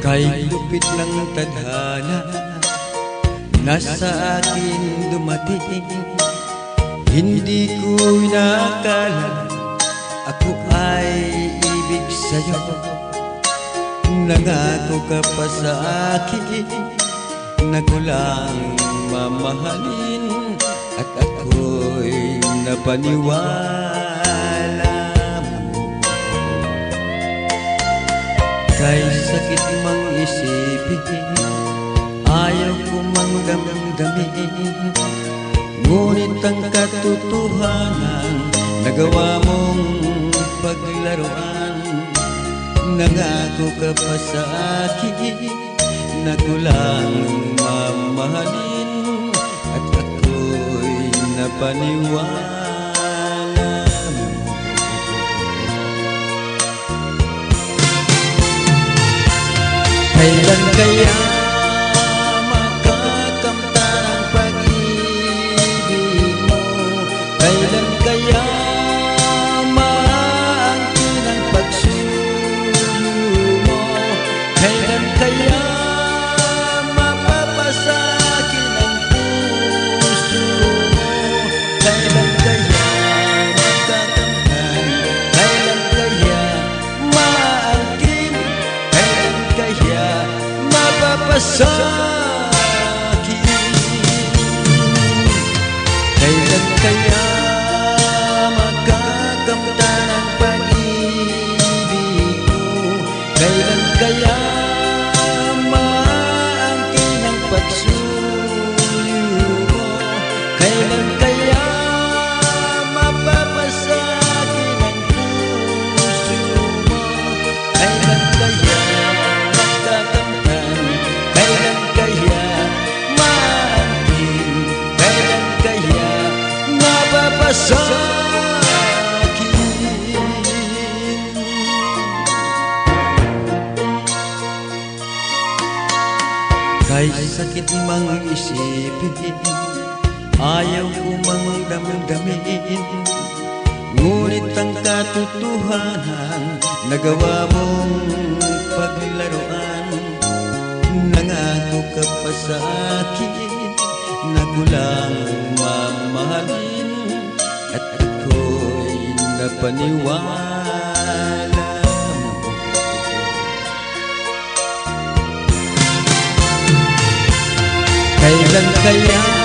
Kay lupit ng tadhana na sa akin dumating, hindi ko inakala ako ay ibig sa'yo. Nangako ka pa sa akin na ko lang mamahalin, at ako'y napaniwala mo. Kay sakit mang isipin, ayaw ko mang damdamin, ngunit ang katotohanan nagawa mong paglaruan. Nangako ka pa sa akin na ko lang mamahalin, at ako'y napaniwala mo. Kailan kaya makakamtan ang pag-ibig mo? Kailan kaya maangkin ang pagsuyo mo? Kailan kaya mapapasakin ang puso mo? Kailan kaya magkakamtan? Kailan kaya maangkin? Kailan kaya mapapasakin? Kailan kaya magkakamtan ang pag-ibig mo? Kailan kaya maangkin ang pagsuyo mo? Kailan kaya mapapasakin ang puso mo? Kailan kaya magkakamtan? Kailan kaya maangkin? Kailan kaya mapapasakin? Kay sakit mang isipin, ayaw ko mang damdamin, ngunit ang katotohanan nagawa mong paglaruan. Nangako ka pa sa akin na ko lang mamahalin, at ako'y napaniwala mo. Kailan kaya